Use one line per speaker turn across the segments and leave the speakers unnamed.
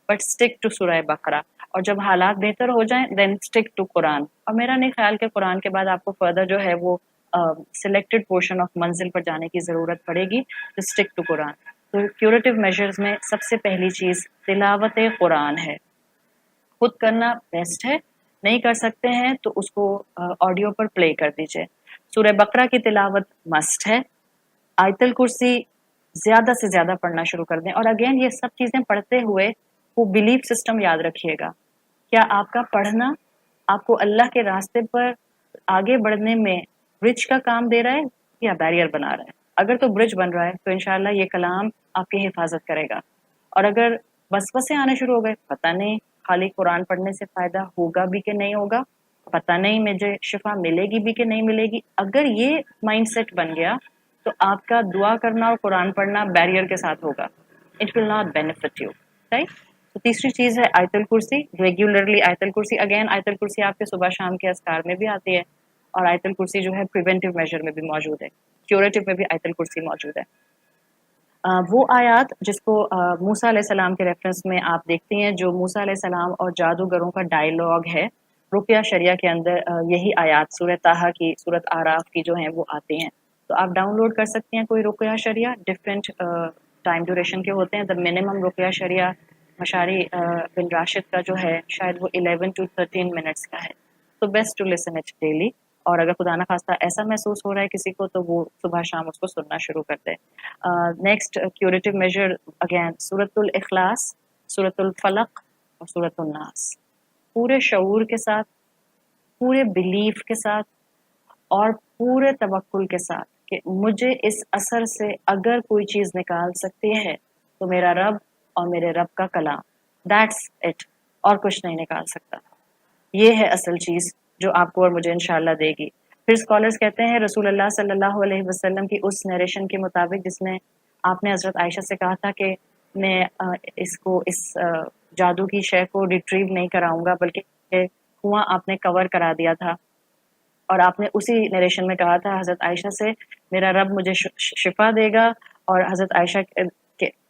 But stick to सूरह बकरा, और जब हालात बेहतर हो जाएं देन स्टिक टू कुरान। और मेरा नहीं ख्याल कि कुरान के बाद आपको फर्दर जो है वो सिलेक्टेड पोर्शन ऑफ मंजिल पर जाने की ज़रूरत पड़ेगी, तो स्टिक टू कुरान। तो क्यूरेटिव मेजर्स में सबसे पहली चीज़ तिलावत कुरान है, खुद करना बेस्ट है, नहीं कर सकते हैं तो उसको ऑडियो पर प्ले कर दीजिए। सूरह बकरा की तिलावत मस्ट है, आयतल कुर्सी ज्यादा से ज्यादा पढ़ना शुरू कर दें। और अगेन ये सब चीजें पढ़ते हुए वो बिलीफ सिस्टम याद रखिएगा, क्या आपका पढ़ना आपको अल्लाह के रास्ते पर आगे बढ़ने में ब्रिज का काम दे रहा है या बैरियर बना रहा है? अगर तो ब्रिज बन रहा है तो इंशाल्लाह ये कलाम आपकी हिफाजत करेगा। और अगर वसवसे आने शुरू हो गए, पता नहीं खाली कुरान पढ़ने से फायदा होगा भी कि नहीं होगा, पता नहीं मुझे शिफा मिलेगी भी कि नहीं मिलेगी, अगर ये माइंडसेट बन गया तो आपका दुआ करना और कुरान पढ़ना बैरियर के साथ होगा, it will not benefit you, right. तो तीसरी चीज है आयतल कुर्सी, रेगुलरली आयतल कुर्सी। अगेन आयतल कुर्सी आपके सुबह शाम के अस्कार में भी आती है, और आयतल कुर्सी जो है प्रिवेंटिव मेजर में भी मौजूद है, क्यूरेटिव में भी आयतल कुर्सी मौजूद है। वो आयात जिसको मूसा अलैहिस्सलाम के रेफरेंस में आप देखती हैं, जो मूसा अलैहिस्सलाम और जादूगरों का डायलॉग है रुकिया शरिया के अंदर, यही आयात सूरह ताहा की, सूरत आराफ की जो हैं वो आती हैं। तो आप डाउनलोड कर सकती हैं कोई रुकिया शरिया, डिफरेंट टाइम ड्यूरेशन के होते हैं। द मिनिमम रुकिया शरिया मशारी बिन राशिद का जो है शायद वो 11 to 13 मिनट्स का है, तो best to listen it daily. और अगर खुदा ना खास्ता ऐसा महसूस हो रहा है किसी को तो वो सुबह शाम उसको सुनना शुरू कर दे। नेक्स्ट क्यूरेटिव मेजर अगेन सूरतुल इखलास, सूरतुल फलक और सूरतुल नास, पूरे शऊर के साथ, पूरे बिलीफ के साथ और पूरे तवक्कुल के साथ कि मुझे इस असर से अगर कोई चीज निकाल सकती है तो मेरा रब और मेरे रब का कलाम, दैट्स इट, और कुछ नहीं निकाल सकता। ये है असल चीज जो आपको और मुझे इंशाल्लाह देगी। फिर स्कॉलर्स कहते हैं रसूल अल्लाह सल्लल्लाहु अलैहि वसल्लम की उस नरेशन के मुताबिक जिसमें आपने हजरत आयशा से कहा था कि मैं इस जादू की शय को रिट्रीव नहीं कराऊंगा, बल्कि कुआं आपने कवर करा दिया था, और आपने उसी नरेशन में कहा था हजरत आयशा से मेरा रब मुझे शिफा देगा। और हजरत आयशा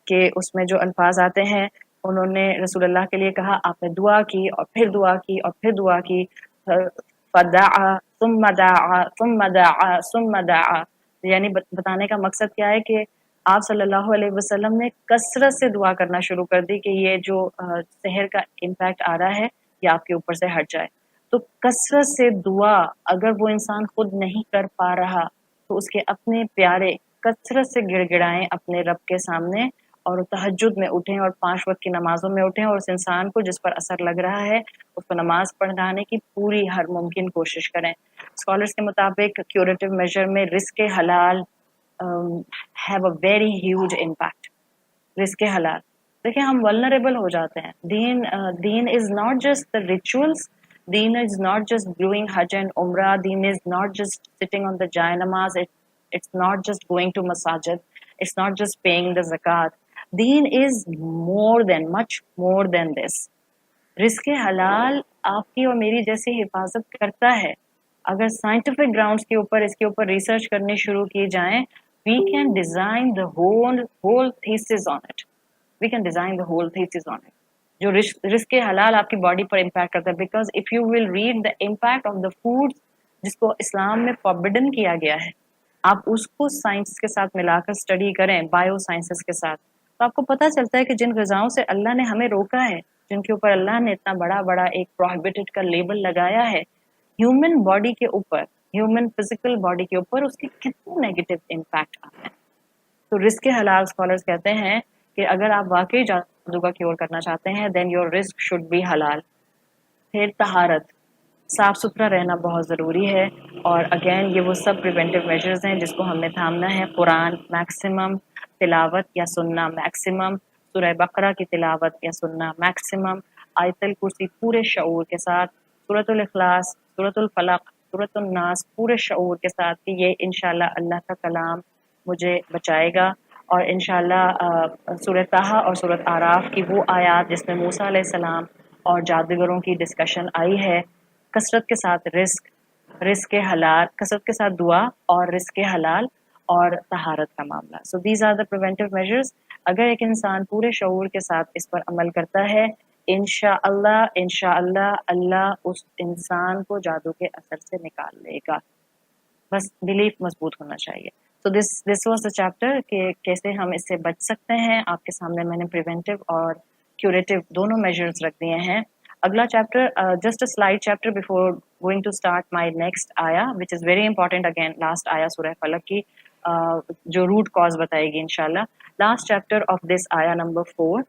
के उसमें जो अल्फाज आते हैं, उन्होंने रसूलुल्लाह के लिए कहा, आपने दुआ की और फिर दुआ की और फिर दुआ की, फदआ सुम्मा दआ सुम्मा दआ सुम्मा दआ। यानी बताने का मकसद क्या है कि आप सल्लल्लाहु अलैहि वसल्लम ने कसरत से दुआ करना शुरू कर दी कि ये जो सहर का इम्पैक्ट आ रहा है ये आपके ऊपर से हट जाए। तो कसरत से दुआ अगर वो इंसान खुद नहीं कर पा रहा तो उसके अपने प्यारे कसरत से गिड़गिड़ाएं अपने रब के सामने, और तहज्जुद में उठें और 5 वक्त की नमाजों में उठें, और उस इंसान को जिस पर असर लग रहा है उसको नमाज पढ़ाने की पूरी हर मुमकिन कोशिश करें। स्कॉलर्स के मुताबिक क्यूरेटिव मेजर में रिस्क हलाल have a very huge impact. Risk हलाल, देखिए हम वल्नरेबल हो जाते हैं। दीन is not just the rituals, Deen is not just doing हज एंड उमरा, दीन is not just sitting on the जाय नमाज, it's not just going to masajid, it's not just paying the zakat. Deen is much more than this. Risk हलाल आपकी और मेरी जैसी हिफाजत करता है। अगर साइंटिफिक ग्राउंड्स के ऊपर इसके ऊपर रिसर्च करनी शुरू की जाए, we can design the whole thesis on it. We can design the whole thesis on it. जो रिस्क हलाल आपकी बॉडी पर इम्पैक्ट करता है, because if you will read the impact of the food जिसको इस्लाम में फॉरबिडन किया गया है, आप उसको साइंस के साथ मिलाकर स्टडी करें, बायो साइंसेस के साथ, तो आपको पता चलता है कि जिन ग़िज़ाओं से अल्लाह ने हमें रोका है, जिनके ऊपर अल्लाह ने इतना बड़ा बड़ा एक प्रोहिबिटेड का लेबल लगाया है, ह्यूमन बॉडी के ऊपर, ह्यूमन फिजिकल बॉडी के ऊपर उसके कितने नेगेटिव इम्पैक्ट आते हैं। तो रिस्क हलाल स्कॉलर्स कहते हैं कि अगर आप वाकई जादू का क्योर करना चाहते हैं then your risk should be हलाल। फिर तहारत, साफ सुथरा रहना बहुत ज़रूरी है, और अगेन ये वो सब प्रिवेंटिव मेजर्स हैं जिसको हमने थामना है। कुरान मैक्सिमम तिलावत या सुनना मैक्सिमम, सूरह बकरा की तिलावत या सुनना मैक्सिमम, आयतल कुर्सी पूरे शऊर के साथ, सूरतुल इखलास, सूरतुल फलक, सूरतुल नास पूरे शऊर के साथ कि ये इंशाल्लाह अल्लाह का कलाम मुझे बचाएगा। और इंशाल्लाह सूरह ताहा और सूरत आराफ की वो आयात जिसमें मूसा अलैहिस्सलाम और जादूगरों की डिस्कशन आई है, कसरत के साथ रिस्क हलाल, कसरत के साथ दुआ और रिस्क हलाल और तहारत का मामला। So these are the preventive measures اگر ایک انسان پورے شعور کے ساتھ اس پر عمل کرتا ہے انشاءاللہ اللہ اس انسان کو جادو کے اثر سے نکال لے گا. بس بلیف مضبوط ہونا چاہیے. So this was the chapter کہ کیسے ہم اس سے بچ سکتے ہیں. آپ کے سامنے میں نے پریونٹیو اور کیوریٹیو دونوں میجرز رکھ دیے ہیں. اگلا chapter just a slide chapter before going to start my next آیا which is very important. Again last آیا سورہ فلق کی جو روٹ کاز بتائے گی انشاءاللہ. لاسٹ چیپٹر آف دس آیا نمبر 4.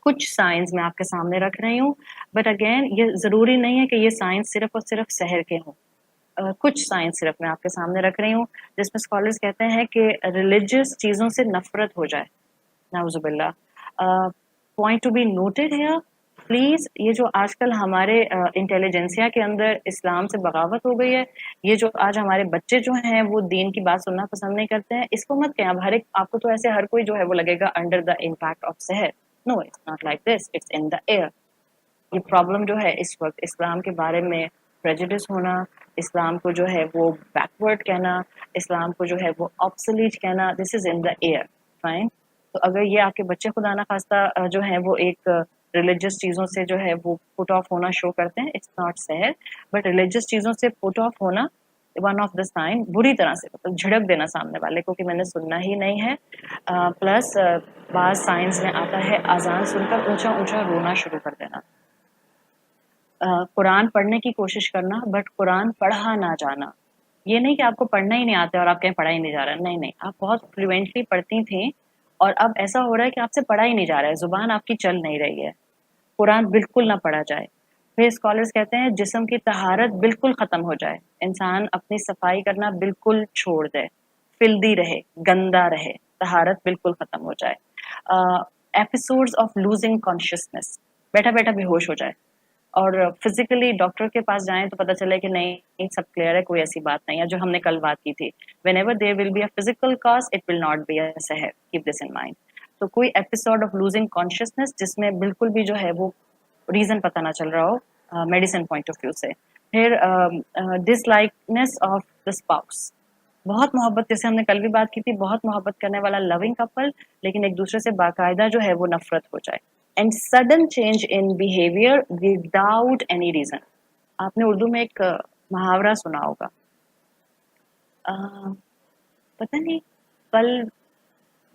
کچھ سائنس میں آپ کے سامنے رکھ رہی ہوں بٹ اگین یہ ضروری نہیں ہے کہ یہ سائنس صرف اور صرف سحر کے ہوں. کچھ سائنس صرف میں آپ کے سامنے رکھ رہی ہوں جس میں اسکالرس کہتے ہیں کہ ریلیجیس چیزوں سے نفرت ہو جائے. نعوذ باللہ. Point to be noted here please, یہ جو آج کل ہمارے انٹیلیجنسیا کے اندر اسلام سے بغاوت ہو گئی ہے, یہ جو آج ہمارے بچے جو ہیں وہ دین کی بات سننا پسند نہیں کرتے ہیں, اس کو مت کہیں. اب ہر ایک آپ کو تو ایسے ہر کوئی جو ہے وہ لگے گا انڈر دا امپیکٹ آف سحر. No, it's not like this, it's in the air. یہ پرابلم جو ہے اس وقت اسلام کے بارے میں پریجڈس ہونا, اسلام کو جو ہے وہ بیکورڈ کہنا, اسلام کو جو ہے وہ آبسلیٹ کہنا, دس از ان دا ایئر. فائن. تو اگر یہ آپ کے بچے خدا نخواستہ جو ہیں وہ ایک ریلیجیس چیزوں سے جو ہے وہ پٹ آف ہونا شو کرتے ہیں, اٹس ناٹ سحر بٹ ریلیجیس چیزوں سے پٹ آف ہونا ون آف دا سائن, بری طرح سے مطلب جھڑک دینا سامنے والے کو کہ میں نے سننا ہی نہیں ہے. پلس بعض سائنس میں آتا ہے اذان سن کر اونچا اونچا رونا شروع کر دینا. قرآن پڑھنے کی کوشش کرنا بٹ قرآن پڑھا نہ جانا. یہ نہیں کہ آپ کو پڑھنا ہی نہیں آتا اور آپ کہیں پڑھا ہی نہیں جا رہا ہے, نہیں نہیں, آپ بہت فلوئنٹلی پڑھتی تھیں اور اب ایسا ہو رہا ہے کہ آپ سے پڑھا ہی نہیں جا رہا ہے, زبان آپ کی چل نہیں رہی ہے. قرآن بالکل نہ پڑھا جائے. پھر اسکالرس کہتے ہیں جسم کی طہارت بالکل ختم ہو جائے, انسان اپنی صفائی کرنا بالکل چھوڑ دے, فلدی رہے, گندا رہے, طہارت بالکل ختم ہو جائے. ایپیسوڈز آف لوزنگ کانشیسنس, بیٹھا بیٹھا بے ہوش ہو جائے, اور فزیکلی ڈاکٹر کے پاس جائیں تو پتہ چلے کہ نہیں سب کلیئر ہے, کوئی ایسی بات نہیں ہے جو ہم نے کل بات کی تھی. Whenever there will be a physical cause it will not be a سحر, کیپ دس ان مائنڈ. تو کوئی ایپیسوڈ آف لوزنگ کانشیسنس جس میں بالکل بھی جو ہے وہ ریزن پتہ نہ چل رہا ہو میڈیسن پوائنٹ آف ویو سے. پھر ڈس لائکنیس آف دا اسپاؤس, بہت محبت, جیسے ہم نے کل بھی بات کی تھی, بہت محبت کرنے والا لونگ کپل لیکن ایک دوسرے سے باقاعدہ جو ہے وہ نفرت ہو جائے. And sudden change in behaviour without any reason. آپ نے اردو میں ایک محاورہ سنا ہوگا, پتہ نہیں کل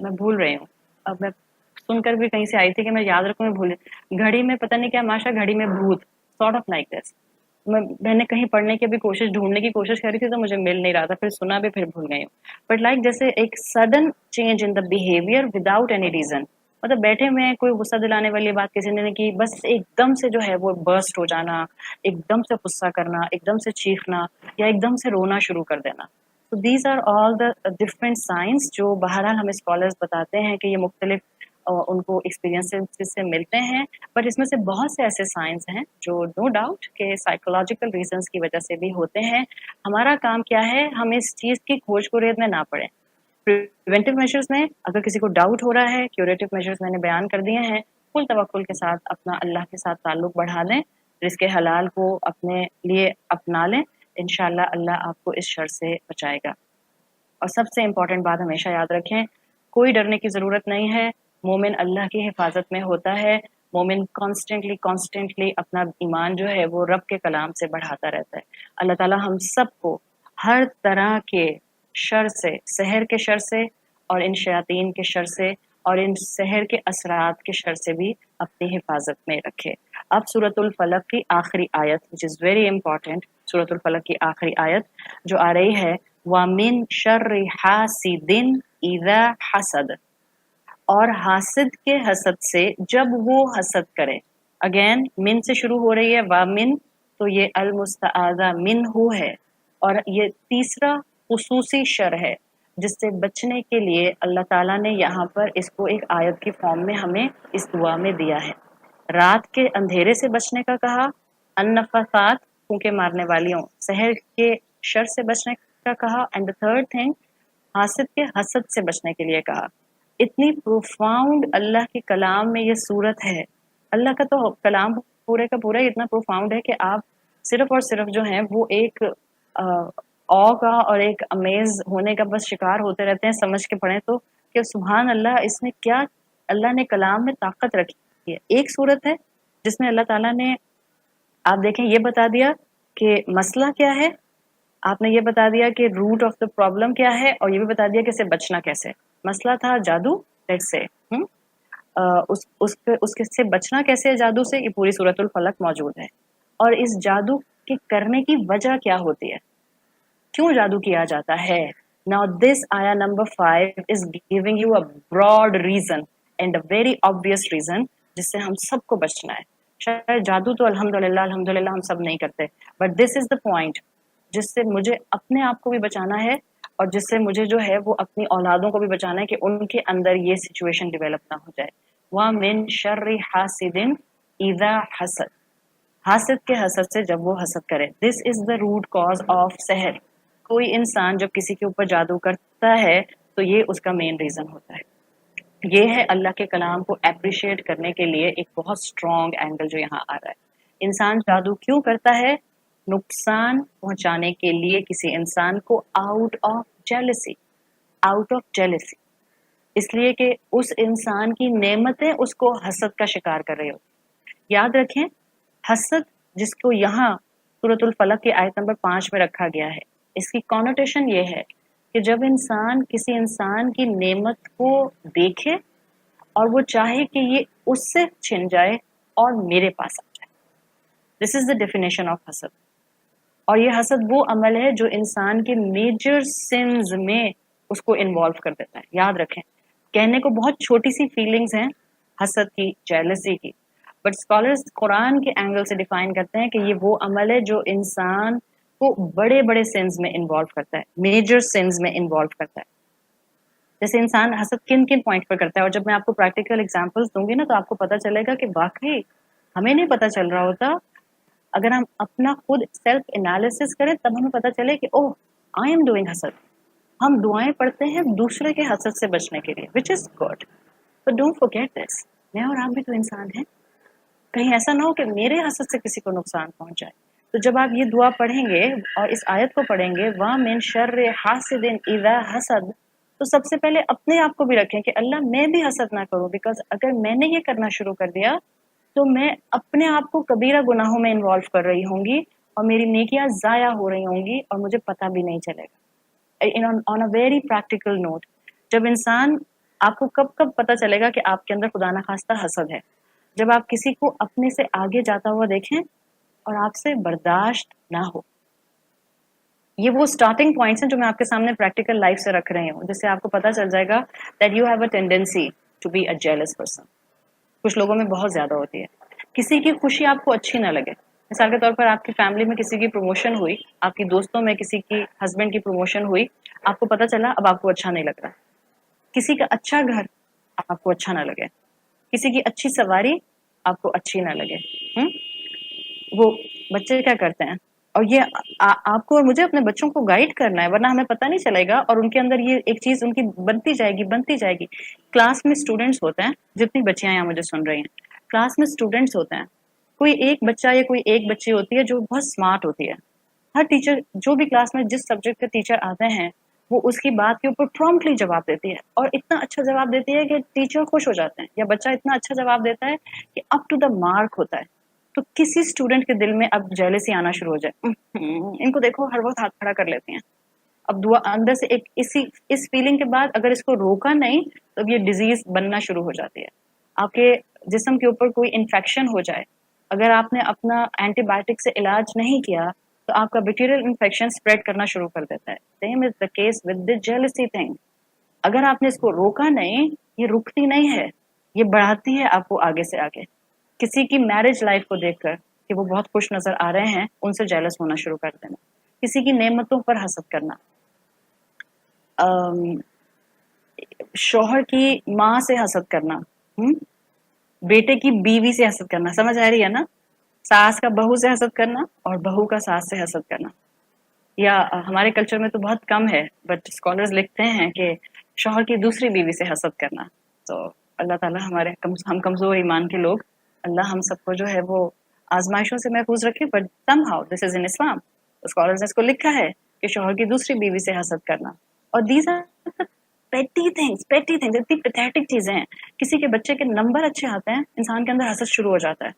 میں بھول رہی ہوں, اب میں سن کر بھی کہیں سے آئی تھی کہ میں یاد رکھوں, میں بھول, گھڑی میں پتہ نہیں کیا ماشا, گھڑی میں بھوت, سارٹ آف لائک دس. میں نے کہیں پڑھنے کی بھی کوشش, ڈھونڈنے کی کوشش کری تھی تو مجھے مل نہیں رہا تھا, پھر سنا بھی پھر بھول گئی ہوں. بٹ لائک جیسے ایک sudden change in the behaviour without any reason, مطلب بیٹھے میں کوئی غصہ دلانے والی بات کسی نے نہیں کی, بس ایک دم سے جو ہے وہ برسٹ ہو جانا, ایک دم سے غصہ کرنا, ایک دم سے چیخنا یا ایک دم سے رونا شروع کر دینا. So these are all the different signs جو بہرحال ہمیں اسکالرز بتاتے ہیں کہ یہ مختلف ان کو ایکسپیرینس سے ملتے ہیں, بٹ اس میں سے بہت سے ایسے سائنس ہیں جو نو ڈاؤٹ کہ سائیکولوجیکل ریزنس کی وجہ سے بھی ہوتے ہیں. ہمارا کام کیا ہے, ہم اس چیز کی کھوج کو ریت میں نہ پڑیں. پریونٹیو میجرز میں اگر کسی کو ڈاؤٹ ہو رہا ہے, کیوریٹیو میجرز میں نے بیان کر دیے ہیں, فل توکل کے ساتھ اپنا اللہ کے ساتھ تعلق بڑھا لیں, رزق حلال کو اپنے لیے اپنا لیں, انشاءاللہ اللہ آپ کو اس شر سے بچائے گا. اور سب سے امپورٹنٹ بات ہمیشہ یاد رکھیں, کوئی ڈرنے کی ضرورت نہیں ہے, مومن اللہ کی حفاظت میں ہوتا ہے, مومن کانسٹنٹلی اپنا ایمان جو ہے وہ رب کے کلام سے بڑھاتا رہتا ہے. اللہ تعالی ہم سب کو ہر طرح کے شر سے, سحر کے شر سے اور ان شیاطین کے شر سے اور ان سحر کے اثرات کے شر سے بھی اپنی حفاظت میں رکھے. اب سورۃ الفلق کی آخری آیت which is very important, سورۃ الفلق کی آخری آیت جو آ رہی ہے, وَمِن شَرِّ حَاسِدٍ إِذَا حَسَدَ, اور حاسد کے حسد سے جب وہ حسد کرے. اگین من سے شروع ہو رہی ہے, وَمِن, تو یہ المستعاذہ منہ ہے, اور یہ تیسرا خصوصی شر ہے جس سے بچنے کے لیے اللہ تعالیٰ نے یہاں پر اس کو ایک آیت کی فارم میں ہمیں اس دعا میں دیا ہے. رات کے اندھیرے سے بچنے کا کہا, النفاثات پھونکے مارنے والیوں, سحر کے شر سے بچنے کا کہا, اینڈ the third thing حاسد کے حسد سے بچنے کے لیے کہا. اتنی پروفاؤنڈ اللہ کے کلام میں یہ صورت ہے. اللہ کا تو کلام پورے کا پورا اتنا پروفاؤنڈ ہے کہ آپ صرف اور صرف جو ہیں وہ ایک او کا اور ایک امیز ہونے کا بس شکار ہوتے رہتے ہیں, سمجھ کے پڑھیں تو کہ सुभान अल्लाह, इसमें क्या अल्लाह ने कलाम में ताकत रखी है। एक सूरत है जिसमें अल्लाह ताला ने, आप देखें, ये बता दिया कि मसला क्या है, आपने ये बता दिया कि रूट ऑफ द प्रॉब्लम क्या है, और ये भी बता दिया कि इससे बचना कैसे। मसला था जादू, लेट्स से उसके से बचना कैसे है जादू से, ये पूरी सूरतुल फलक मौजूद है। और इस जादू के करने की वजह क्या होती है, क्यों जादू किया जाता है। नाउ दिस आया number 5 is giving you a broad reason and a very obvious reason जिससे हम सबको बचना है। शायद जादू तो अल्हम्दुलिल्लाह अल्हम्दुलिल्लाह हम सब नहीं करते, but this is the point जिससे मुझे अपने आप को भी बचाना है, और जिससे मुझे जो है वो अपनी औलादों को भी बचाना है कि उनके अंदर ये सिचुएशन डेवलप ना हो जाए। वा मिन शर्रि हासिदिन इज़ा हसद, हासिद के हसद से जब वो हसद करे। This is the root cause of सहर। कोई इंसान जब किसी के ऊपर जादू करता है तो ये उसका मेन रीजन होता है। ये है अल्लाह के कलाम को एप्रिशिएट करने के लिए एक बहुत स्ट्रॉन्ग एंगल जो यहाँ आ रहा है। इंसान जादू क्यों करता है, नुकसान पहुंचाने के लिए किसी इंसान को, out of jealousy, out of jealousy, इसलिए कि उस इंसान की नेमतें उसको हसद का शिकार कर रही होती। याद रखें, हसद जिसको यहाँ सूरतुल फलक की आयत नंबर 5 में रखा गया है, इसकी कॉनोटेशन ये है कि जब इंसान किसी इंसान की नेमत को देखे और वो चाहे कि ये उससे छिन जाए और मेरे पास आ जाए, this is the definition of हसद। और ये हसद वो अमल है जो इंसान के मेजर सिंस में उसको इन्वॉल्व कर देता है। याद रखें, कहने को बहुत छोटी सी फीलिंग्स हैं हसद की, जेलसी की, बट स्कॉलर्स कुरान के एंगल से डिफाइन करते हैं कि ये वो अमल है जो इंसान को बड़े बड़े सिंस में इन्वॉल्व करता है, मेजर सिंस में इन्वॉल्व करता है। जैसे इंसान हसद किन किन पॉइंट पर करता है, और जब मैं आपको प्रैक्टिकल एग्जांपल्स दूंगी ना तो आपको पता चलेगा कि वाकई हमें नहीं पता चल रहा होता। अगर हम अपना खुद सेल्फ एनालिसिस करें तब हमें पता चले कि ओह, आई एम डूइंग हसद। हम दुआएं पढ़ते हैं दूसरे के हसद से बचने के लिए, which is good, but don't forget this, मैं और आप भी तो इंसान हैं। कहीं ऐसा ना हो कि मेरे हसद से किसी को नुकसान पहुंच जाए। तो जब आप ये दुआ पढ़ेंगे और इस आयत को पढ़ेंगे, वा मिन शर्रि हासिदिन इज़ा हसद, तो सबसे पहले अपने आप को भी रखें कि अल्लाह मैं भी हसद ना करूं, बिकॉज अगर मैंने ये करना शुरू कर दिया तो मैं अपने आप को कबीरा गुनाहों में इन्वॉल्व कर रही होंगी और मेरी नेकियां जाया हो रही होंगी और मुझे पता भी नहीं चलेगा। On a very practical note, जब इंसान, आपको कब कब पता चलेगा कि आपके अंदर खुदा ना खास्ता हसद है, जब आप किसी को अपने से आगे जाता हुआ देखें और आपसे बर्दाश्त ना हो। ये वो स्टार्टिंग पॉइंट्स हैं जो मैं आपके सामने प्रैक्टिकल लाइफ से रख रही हूँ, जिससे आपको पता चल जाएगा that you have a tendency to be a jealous person. कुछ लोगों में बहुत ज्यादा होती है। किसी की खुशी आपको अच्छी ना लगे, मिसाल के तौर पर आपकी फैमिली में किसी की प्रमोशन हुई, आपकी दोस्तों में किसी की हस्बैंड की प्रमोशन हुई, आपको पता चला, अब आपको अच्छा नहीं लग रहा। किसी का अच्छा घर आपको अच्छा ना लगे, किसी की अच्छी सवारी आपको अच्छी ना लगे। वो बच्चे क्या करते हैं, और ये आपको और मुझे अपने बच्चों को गाइड करना है, वरना हमें पता नहीं चलेगा और उनके अंदर ये एक चीज उनकी बनती जाएगी बनती जाएगी। क्लास में स्टूडेंट्स होते हैं, जितनी बच्चियां यहाँ मुझे सुन रही हैं, क्लास में स्टूडेंट्स होते हैं, कोई एक बच्चा या कोई एक बच्ची होती है जो बहुत स्मार्ट होती है। हर टीचर, जो भी क्लास में जिस सब्जेक्ट के टीचर आते हैं, वो उसकी बात के ऊपर प्रॉम्प्टली जवाब देती है और इतना अच्छा जवाब देती है कि टीचर खुश हो जाते हैं, या बच्चा इतना अच्छा जवाब देता है कि अप टू द मार्क होता है। तो किसी स्टूडेंट के दिल में अब जेलसी आना शुरू हो जाए, इनको देखो हर वक्त हाथ खड़ा कर लेते हैं। अब दुआ अंदर से एक इस फीलिंग के बाद अगर इसको रोका नहीं तो ये डिजीज बनना शुरू हो जाती है। आपके जिस्म के ऊपर कोई इन्फेक्शन हो जाए, अगर आपने अपना एंटीबायोटिक से इलाज नहीं किया तो आपका बैक्टीरियल इन्फेक्शन स्प्रेड करना शुरू कर देता है। Same is the case with the jealousy thing. अगर आपने इसको रोका नहीं, ये रुकती नहीं है, ये बढ़ाती है आपको आगे से आगे। किसी की मैरिज लाइफ को देखकर कि वो बहुत खुश नजर आ रहे हैं, उनसे जेलस होना शुरू कर देना, किसी की नेमतों पर हसद करना, शौहर की माँ से हसद करना, बेटे की बीवी से हसद करना, समझ आ रही है ना, सास का बहू से हसद करना और बहू का सास से हसद करना। या हमारे कल्चर में तो बहुत कम है, बट स्कॉलर्स लिखते हैं कि शौहर की दूसरी बीवी से हसद करना। तो अल्लाह ताला हम कमजोर ईमान के लोग, अल्लाह हम सबको जो है वो आजमाइशों से महफूज रखे, but somehow this is in Islam. Scholars ने इसको लिखा है कि शौहर की दूसरी बीवी से हसद करना, और दीज आर पेटी थिंग्स, इतनी पैथेटिक चीजें हैं. किसी के बच्चे के नंबर अच्छे आते हैं, इंसान के अंदर हसद शुरू हो जाता है.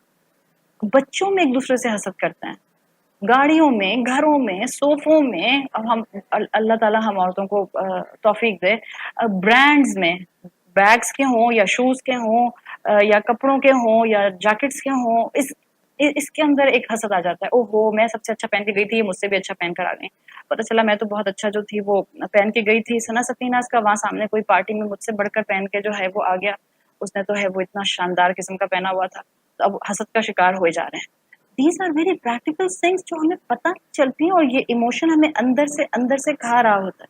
बच्चों में एक दूसरे से हसद करते हैं, गाड़ियों में, घरों में, सोफों में. अब हम अल्लाह ताला हम औरतों को तौफीक दे, ब्रांड्स में, बैग्स के हों या शूज के हों या कपड़ों के हों या जैकेट्स के हों, इसके अंदर एक हसद आ जाता है. ओहो, मैं सबसे अच्छा पहन के गई थी, मुझसे भी अच्छा पहन कर आ गई. पता चला मैं तो बहुत अच्छा जो थी वो पहन के गई थी, सना सतीनाज का वहां सामने कोई पार्टी में मुझसे बढ़कर पहन के जो है वो आ गया, उसने तो है वो इतना शानदार किस्म का पहना हुआ था. तो अब हसद का शिकार हो जा रहे हैं. These are very practical things जो हमें पता नहीं चलती हैं, और ये इमोशन हमें अंदर से खा रहा होता है.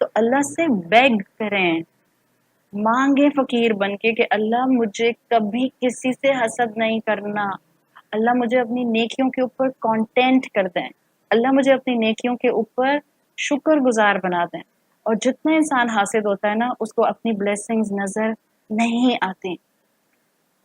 तो अल्लाह से बेग करें, मांगे फकीर बनके कि अल्लाह मुझे कभी किसी से हसद नहीं करना. अल्लाह मुझे अपनी नेकियों के ऊपर कंटेंट कर दें. अल्लाह मुझे अपनी नेकियों के ऊपर शुक्रगुजार बना दें. और जितना इंसान हासिद होता है ना, उसको अपनी ब्लेसिंग्स नजर नहीं आती.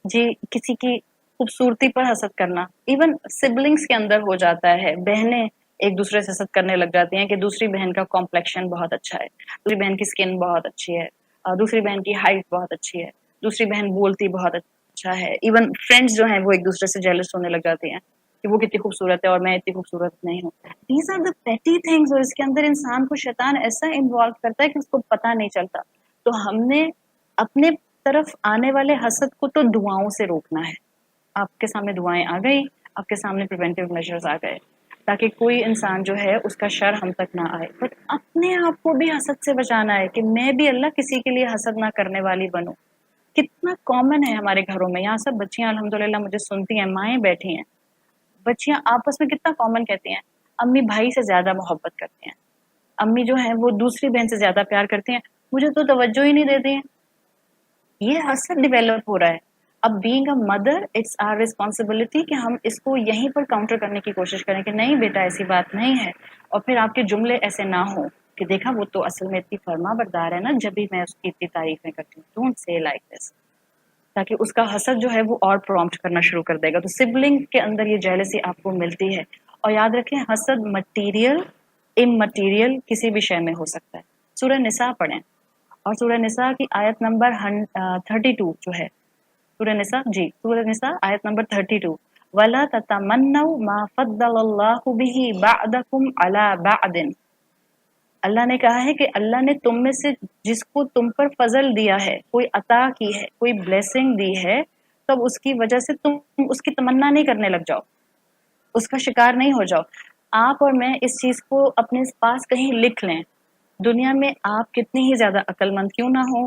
जी, किसी की खूबसूरती पर हसद करना, इवन सिबलिंग्स के अंदर हो जाता है. बहनें एक दूसरे से हसद करने लग जाती हैं कि दूसरी बहन का कॉम्प्लेक्शन बहुत अच्छा है, दूसरी बहन की स्किन बहुत अच्छी है, दूसरी बहन की हाइट बहुत अच्छी है, दूसरी बहन बोलती बहुत अच्छा है. इवन फ्रेंड्स जो हैं वो एक दूसरे से जेलस होने लग जाती हैं कि वो कितनी खूबसूरत है और मैं इतनी खूबसूरत नहीं हूँ. These are the petty things. और इसके अंदर इंसान को शैतान ऐसा इन्वॉल्व करता है कि उसको पता नहीं चलता. तो हमने अपने तरफ आने वाले हसद को तो दुआओं से रोकना है. आपके सामने दुआएं आ गई, आपके सामने प्रिवेंटिव मेजर्स आ गए, ताकि कोई इंसान जो है उसका शर हम तक ना आए. बट अपने आप को भी हसद से बचाना है कि मैं भी अल्लाह किसी के लिए हसद ना करने वाली बनूं. कितना कॉमन है हमारे घरों में. यहाँ सब बच्चियां अल्हम्दुलिल्लाह मुझे सुनती हैं, माएँ बैठी हैं, बच्चियां आपस में कितना कॉमन कहती हैं, अम्मी भाई से ज्यादा मोहब्बत करती हैं, अम्मी जो है वो दूसरी बहन से ज्यादा प्यार करती हैं, मुझे तो तवज्जो ही नहीं देती हैं. ये हसद डेवलप हो रहा है. अब being a mother, it's our responsibility कि हम इसको यहीं पर काउंटर करने की कोशिश करें कि नहीं बेटा ऐसी बात नहीं है. और फिर आपके जुमले ऐसे ना हो कि देखा वो तो असल में इतनी फर्मा बरदार है ना, जब भी मैं उसकी इतनी तारीफें करती हूँ. डोंट से लाइक दिस, ताकि उसका हसद जो है वो और प्रॉम्प्ट करना शुरू कर देगा. तो सिबलिंग के अंदर ये जेलसी आपको मिलती है. और याद रखें, हसद मटीरियल, इमटीरियल किसी भी शय में हो सकता है. सूरह निसा पढ़ें, और सूरह निसा की आयत नंबर 32 जो है, सूरह निसा आयत नंबर 32, वला ततमन्नौ मा फद्दलल्लाहु बिही बअदकुम अला बअदिन. अल्लाह ने कहा है कि अल्लाह ने तुम में से जिसको तुम पर फजल दिया है, कोई अता की है, कोई ब्लेसिंग दी है, तब उसकी वजह से तुम उसकी तमन्ना नहीं करने लग जाओ, उसका शिकार नहीं हो जाओ. आप और मैं इस चीज को अपने पास कहीं लिख लें. दुनिया में आप कितनी ही ज्यादा अक्लमंद क्यों ना हो,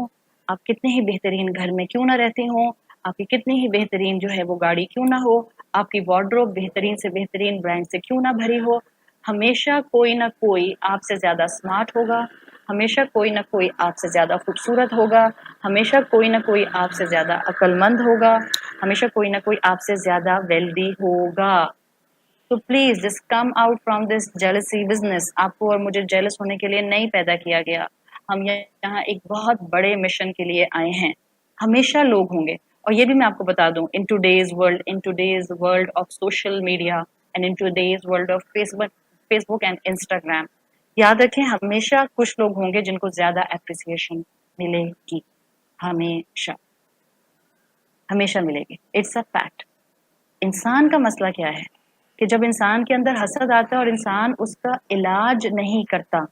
आप कितने ही बेहतरीन घर में क्यों ना रहती हो, आपकी कितनी ही बेहतरीन जो है वो गाड़ी क्यों ना हो, आपकी वार्डरोब बेहतरीन से बेहतरीन ब्रांड से क्यों ना भरी हो, हमेशा कोई ना कोई आपसे ज्यादा स्मार्ट होगा, हमेशा कोई ना कोई आपसे ज्यादा खूबसूरत होगा, हमेशा कोई ना कोई आपसे ज्यादा अक्लमंद होगा, हमेशा कोई ना कोई आपसे ज्यादा वेल्दी होगा. तो please just come out from this jealousy business. आपको और मुझे जेलस होने के लिए नहीं पैदा किया गया. हम यहाँ एक बहुत बड़े मिशन के लिए आए हैं. हमेशा लोग होंगे. और ये भी मैं आपको बता दूं, in today's world of social media and in today's world of Facebook and Instagram, याद रखें हमेशा कुछ लोग होंगे जिनको ज्यादा एप्रिसिएशन मिलेगी. हमेशा हमेशा मिलेगी. It's a fact. इंसान का मसला क्या है कि जब इंसान के अंदर हसद आता है और इंसान उसका इलाज नहीं करता,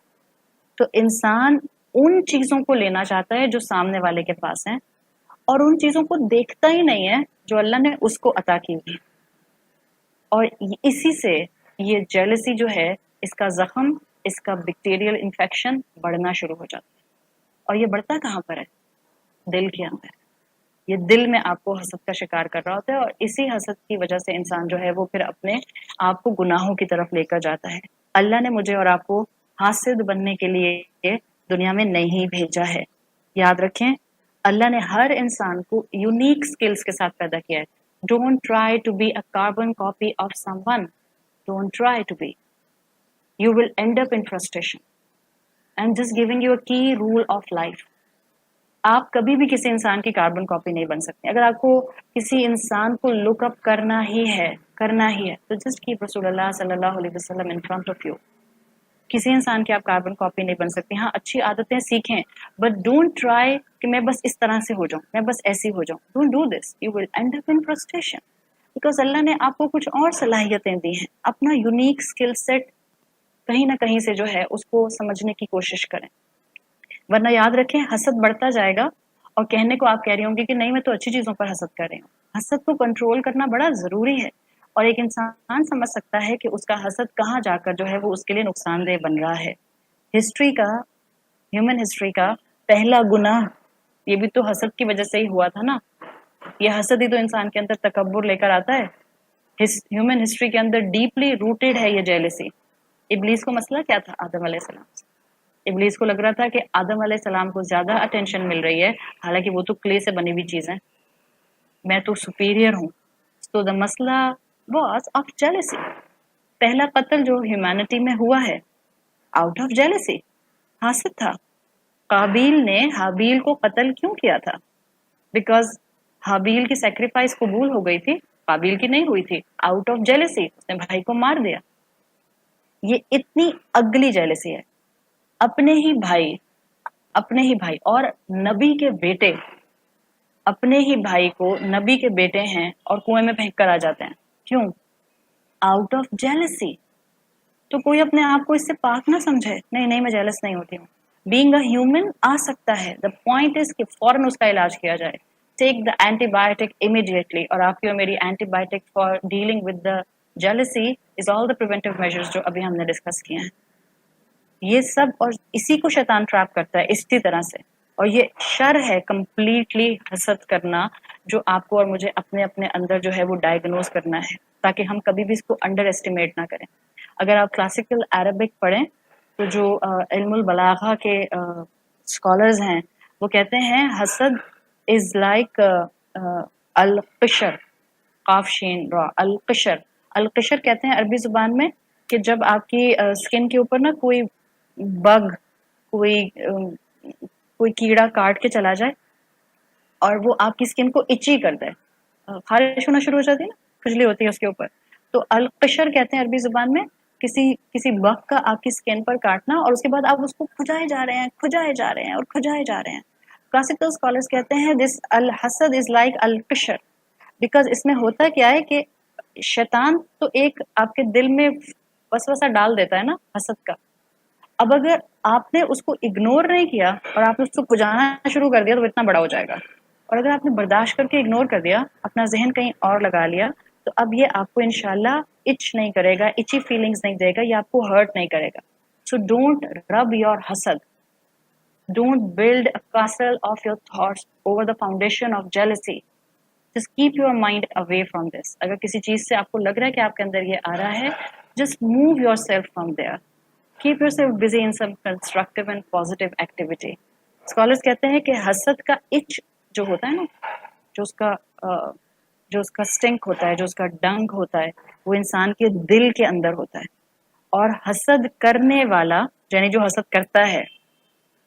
तो इंसान उन चीजों को लेना चाहता है जो सामने वाले के पास हैं, और उन चीजों को देखता ही नहीं है जो अल्लाह ने उसको अता की हुई. और इसी से ये जेलसी जो है, इसका जख्म, इसका बैक्टीरियल इन्फेक्शन बढ़ना शुरू हो जाता है. और ये बढ़ता कहाँ पर है? दिल के अंदर. ये दिल में आपको हसद का शिकार कर रहा होता है, और इसी हसद की वजह से इंसान जो है वो फिर अपने आप को गुनाहों की तरफ लेकर जाता है. अल्लाह ने मुझे और आपको हासिद बनने के लिए दुनिया में नहीं भेजा है. याद रखें, अल्लाह ने हर इंसान को यूनिक स्किल्स के साथ पैदा किया है. Don't try to be a carbon copy of someone. Don't try to be. You will end up in frustration. I am just giving you a key rule of life. आप कभी भी किसी इंसान की कार्बन कॉपी नहीं बन सकते. अगर आपको किसी इंसान को लुक अप करना ही है, तो जस्ट कीप रसूलुल्लाह सल्लल्लाहु अलैहि वसल्लम इन फ्रंट ऑफ यू. किसी इंसान की आप कार्बन कॉपी नहीं बन सकती। हाँ, अच्छी आदतें सीखें, बट डोंट ट्राई कि मैं बस इस तरह से हो जाऊं, मैं बस ऐसी हो जाऊं। Don't do this, you will end up in frustration, because Allah ने आपको कुछ और सलाहियतें दी हैं। अपना यूनिक स्किल सेट कहीं ना कहीं से जो है उसको समझने की कोशिश करें, वरना याद रखें हसद बढ़ता जाएगा और कहने को आप कह रही होंगी कि नहीं मैं तो अच्छी चीजों पर हसद कर रही हूँ। हसद को कंट्रोल करना बड़ा जरूरी है, और एक इंसान समझ सकता है कि उसका हसद कहाँ जाकर जो है वो उसके लिए नुकसानदेह बन रहा है। हिस्ट्री का, ह्यूमन हिस्ट्री का पहला गुनाह ये भी तो हसद की वजह से ही हुआ था ना। ये हसद ही तो इंसान के अंदर तकब्बुर लेकर आता है। ह्यूमन हिस्ट्री के अंदर डीपली रूटेड है ये जेलसी। इब्लीस को मसला क्या था आदम अलैहिस्सलाम से? इब्लीस को लग रहा था कि आदम अलैहिस्सलाम को ज्यादा अटेंशन मिल रही है, हालांकि वो तो क्ले से बनी हुई चीज है, मैं तो सुपीरियर हूँ। तो द मसला वॉज ऑफ जेलसी। पहला कत्ल जो ह्यूमैनिटी में हुआ है आउट ऑफ जेलसी, हासिद था। काबिल ने हाबील को कत्ल क्यों किया था? बिकॉज हाबील की सेक्रीफाइस कबूल हो गई थी, काबिल की नहीं हुई थी। आउट ऑफ जेलसी उसने भाई को मार दिया। ये इतनी अगली जेलसी है। अपने ही भाई, अपने ही भाई और नबी के बेटे, अपने ही भाई को, नबी के बेटे हैं और कुएं में फेंक कर आ जाते हैं, क्यों? Out of jealousy. तो कोई अपने आप को इससे पाक ना समझे, नहीं नहीं मैं जेलस नहीं होती हूँ। बीइंग अ ह्यूमन आ सकता है, द पॉइंट इज कि फौरन उसका इलाज किया जाए। टेक द एंटीबायोटिक इमीडिएटली, और आपकी और मेरी antibiotic for dealing with the jealousy is all the preventive measures जो अभी हमने डिस्कस किए हैं। ये सब, और इसी को शैतान ट्रैप करता है इसी तरह से। और ये शर है कंप्लीटली हसद करना, जो आपको और मुझे अपने अपने अंदर जो है वो डायग्नोज करना है, ताकि हम कभी भी इसको अंडर एस्टिमेट ना करें। अगर आप क्लासिकल अरबिक पढ़ें तो जो इल्मुल बलागा के स्कॉलर्स हैं वो कहते हैं हसद इज लाइक अल-क़शर, काफ शीन रा, अल-क़शर। अल-क़शर कहते हैं अरबी जुबान में कि जब आपकी स्किन के ऊपर ना कोई बग, कोई कीड़ा काट के चला जाए और वो आपकी स्किन को इची कर दे, खारिश होना शुरू हो जाती है ना, खुजली होती है उसके ऊपर, तो अल-क़शर कहते हैं अरबी जुबान में किसी किसी बग का आपकी स्किन पर काटना, और उसके बाद आप उसको खुजाए जा रहे हैं, खुजाए जा रहे हैं और खुजाए जा रहे हैं। क्लासिकल स्कॉलर्स कहते हैं दिस अल हसद इज लाइक अल-क़शर, बिकॉज इसमें होता क्या है कि शैतान तो एक आपके दिल में वसवसा डाल देता है ना हसद का। अब अगर आपने उसको इग्नोर नहीं किया और आपने उसको खुजाना शुरू कर दिया तो वो इतना बड़ा हो जाएगा, और अगर आपने बर्दाश्त करके इग्नोर कर दिया, अपना जहन कहीं और लगा लिया, तो अब ये आपको इंशाल्लाह इच नहीं करेगा, इची फीलिंग्स नहीं देगा, ये आपको हर्ट नहीं करेगा। सो डोंट रब योर हसद, don't build a castle of your thoughts over the foundation of jealousy. Just keep your mind away from this. अगर किसी चीज से आपको लग रहा है कि आपके अंदर ये आ रहा है, just move yourself from there. Keep yourself busy in some constructive and positive activity. Scholars कहते हैं कि हसद का इच जो होता है ना, जो उसका स्टिंक होता है, जो उसका डंक होता है, वो इंसान के दिल के अंदर होता है। और हसद करने वाला, यानी जो हसद करता है,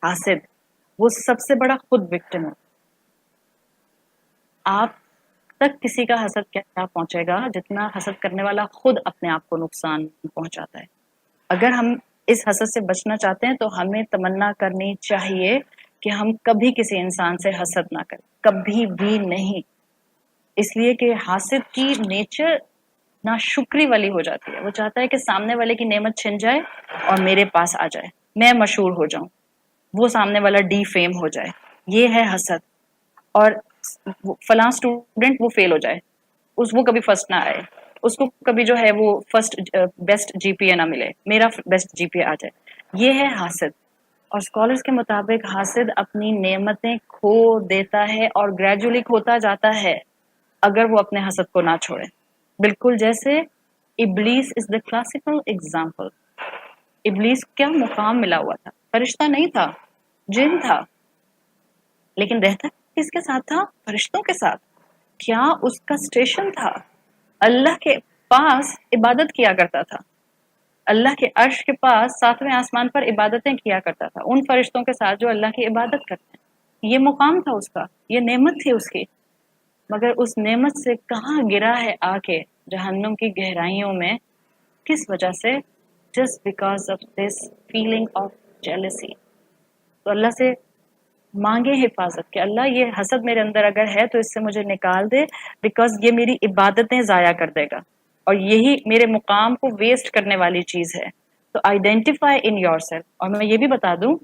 हासिद, वो सबसे बड़ा खुद विक्टिम है। आप तक किसी का हसद क्या पहुंचेगा जितना हसद करने वाला खुद अपने आप को नुकसान पहुंचाता है। अगर हम इस हसद से बचना चाहते हैं तो हमें तमन्ना करनी चाहिए कि हम कभी किसी इंसान से हसद ना करें, कभी भी नहीं। इसलिए कि हासिद की नेचर नाशुक्री वाली हो जाती है। वो चाहता है कि सामने वाले की नेमत छिन जाए और मेरे पास आ जाए, मैं मशहूर हो जाऊं, वो सामने वाला डी फेम हो जाए। ये है हसद। और फलां स्टूडेंट वो फेल हो जाए, वो कभी फर्स्ट ना आए, उसको कभी जो है वो फर्स्ट बेस्ट जीपीए ना मिले, मेरा बेस्ट जीपीए आ जाए। ये है हासिद। और स्कॉलर्स के मुताबिक हासिद अपनी नेमतें खो देता है और ग्रेजुअली खोता जाता है अगर वो अपने हसद को ना छोड़े। बिल्कुल जैसे इब्लीस इज द क्लासिकल एग्जाम्पल। इब्लीस क्या मुकाम मिला हुआ था, फरिश्ता नहीं था, जिन था, लेकिन रहता किसके साथ था? फरिश्तों के साथ। क्या उसका स्टेशन था? अल्लाह के पास इबादत किया करता था, अल्लाह के अर्श के पास 7वें आसमान पर इबादतें किया करता था उन फरिश्तों के साथ जो अल्लाह की इबादत करते हैं। ये मुकाम था उसका, ये नेमत थी उसकी। मगर उस नेमत से कहाँ गिरा है आके जहन्नुम की गहराइयों में, किस वजह से? just because of this feeling of jealousy. تو اللہ سے مانگے حفاظت کہ اللہ یہ حسد میرے اندر اگر ہے تو اس سے مجھے نکال دے، بیکاز یہ میری عبادتیں ضائع کر دے گا اور یہی میرے مقام کو ویسٹ کرنے والی چیز ہے. تو آئیڈینٹیفائی ان یور سیلف. اور میں یہ بھی بتا دوں،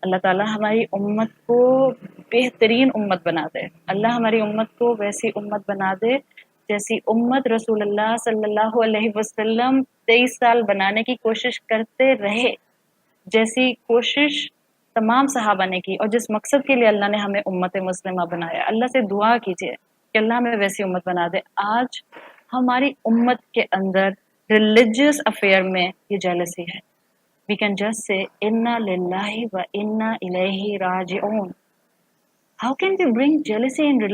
اللہ تعالیٰ ہماری امت کو بہترین امت بنا دے. اللہ ہماری امت کو ویسی امت بنا دے جیسی امت رسول اللہ صلی اللہ علیہ وسلم 23 سال بنانے کی کوشش کرتے رہے، جیسی کوشش تمام صحابہ نے کی، اور جس مقصد کے لیے اللہ نے ہمیں امت مسلمہ بنایا. اللہ سے دعا کیجیے کہ اللہ ہمیں ویسی امت بنا دے. آج ہماری امت کے اندر ریلیجیس افیئر میں یہ جیلسی ہے. We can just say inna lillahi wa inna ilayhi raji'un. How can we bring jealousy in religion?